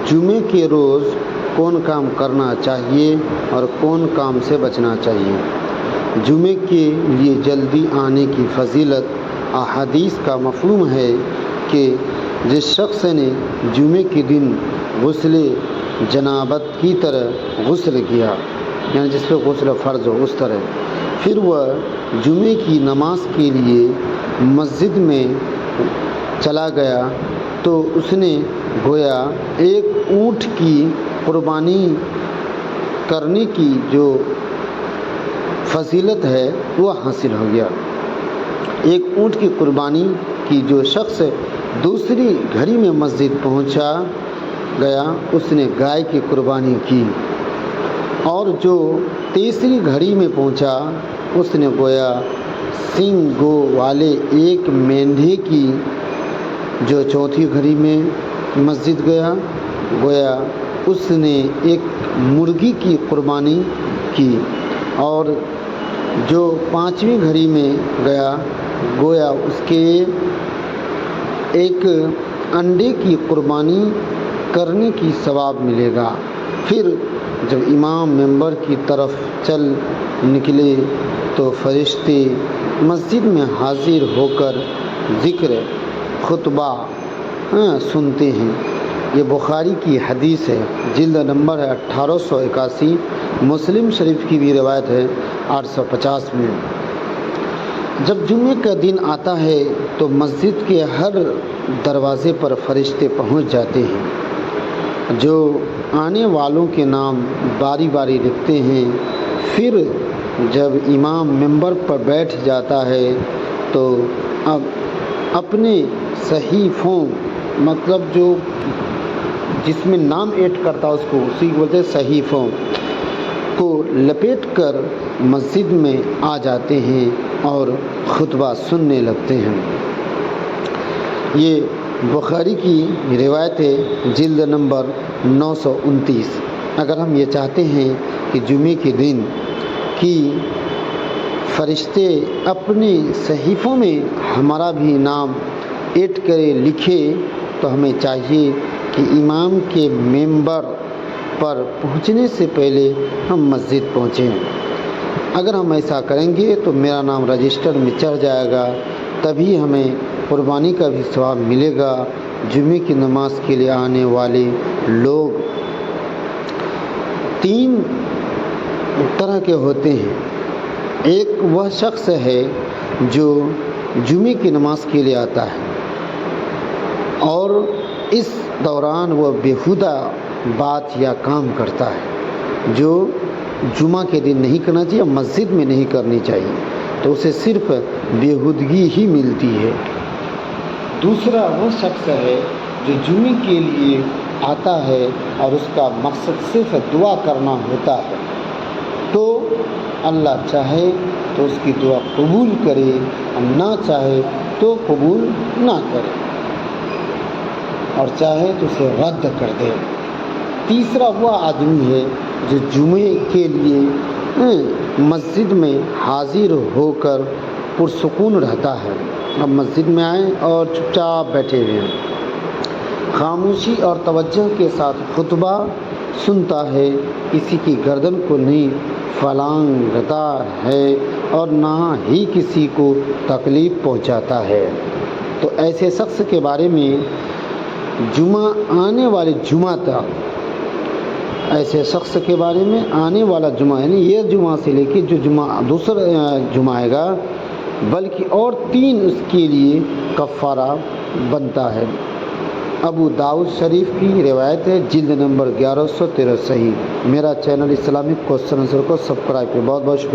جمعے کے روز کون کام کرنا چاہیے اور کون کام سے بچنا چاہیے۔ جمعے کے لیے جلدی آنے کی فضیلت احادیث کا مفہوم ہے کہ جس شخص نے جمعے کے دن غسل جنابت کی طرح غسل کیا، یعنی جس پہ غسل فرض ہو اس طرح، پھر وہ جمعے کی نماز کے لیے مسجد میں چلا گیا تو اس نے گویا ایک اونٹ کی قربانی کرنے کی جو فضیلت ہے وہ حاصل ہو گیا۔ ایک اونٹ کی قربانی کی جو شخص دوسری گھڑی میں مسجد پہنچا گیا اس نے گائے کی قربانی کی، اور جو تیسری گھڑی میں پہنچا اس نے گویا سینگوں والے ایک مینڈھے کی، جو چوتھی گھڑی میں مسجد گیا گویا اس نے ایک مرغی کی قربانی کی، اور جو پانچویں گھڑی میں گیا گویا اس کے ایک انڈے کی قربانی کرنے کی ثواب ملے گا۔ پھر جب امام ممبر کی طرف چل نکلے تو فرشتے مسجد میں حاضر ہو کر ذکر خطبہ سنتے ہیں۔ یہ بخاری کی حدیث ہے، جلد نمبر ہے 1881، مسلم شریف کی بھی روایت ہے 850 میں۔ جب جمعے کا دن آتا ہے تو مسجد کے ہر دروازے پر فرشتے پہنچ جاتے ہیں، جو آنے والوں کے نام باری باری لکھتے ہیں۔ پھر جب امام ممبر پر بیٹھ جاتا ہے تو اب اپنے صحیفوں، مطلب جو جس میں نام ایڈ کرتا ہے اس کو اسی کو بولتے ہیں صحیفوں، کو لپیٹ کر مسجد میں آ جاتے ہیں اور خطبہ سننے لگتے ہیں۔ یہ بخاری کی روایت ہے، جلد نمبر 929۔ اگر ہم یہ چاہتے ہیں کہ جمعے کے دن کی فرشتے اپنے صحیفوں میں ہمارا بھی نام ایڈ کرے، لکھے، تو ہمیں چاہیے کہ امام کے ممبر پر پہنچنے سے پہلے ہم مسجد پہنچیں۔ اگر ہم ایسا کریں گے تو میرا نام رجسٹر میں چڑھ جائے گا، تبھی ہمیں قربانی کا بھی ثواب ملے گا۔ جمعے کی نماز کے لیے آنے والے لوگ 3 طرح کے ہوتے ہیں۔ ایک وہ شخص ہے جو جمعے کی نماز کے لیے آتا ہے اور اس دوران وہ بیہودہ بات یا کام کرتا ہے جو جمعہ کے دن نہیں کرنا چاہیے، مسجد میں نہیں کرنی چاہیے، تو اسے صرف بیہودگی ہی ملتی ہے۔ دوسرا وہ شخص ہے جو جمعے کے لیے آتا ہے اور اس کا مقصد صرف دعا کرنا ہوتا ہے، تو اللہ چاہے تو اس کی دعا قبول کرے اور نہ چاہے تو قبول نہ کرے، اور چاہے تو اسے رد کر دے۔ تیسرا وہ آدمی ہے جو جمعے کے لیے مسجد میں حاضر ہو کر پرسکون رہتا ہے۔ اب مسجد میں آئیں اور چپ چاپ بیٹھے ہوئے ہیں، خاموشی اور توجہ کے ساتھ خطبہ سنتا ہے، کسی کی گردن کو نہیں پھلانگتا ہے اور نہ ہی کسی کو تکلیف پہنچاتا ہے، تو ایسے شخص کے بارے میں جمعہ آنے والے جمعہ تک، ایسے شخص کے بارے میں آنے والا جمعہ یعنی یہ جمعہ سے لے کے جو جمعہ دوسرا جمعہ آئے گا، بلکہ اور 3 اس کے لیے کفارہ بنتا ہے۔ ابو داؤد شریف کی روایت ہے، جلد نمبر 1113 صحیح۔ میرا چینل اسلامک کوسچن آنسر کو سبسکرائب کریں۔ بہت بہت شکریہ۔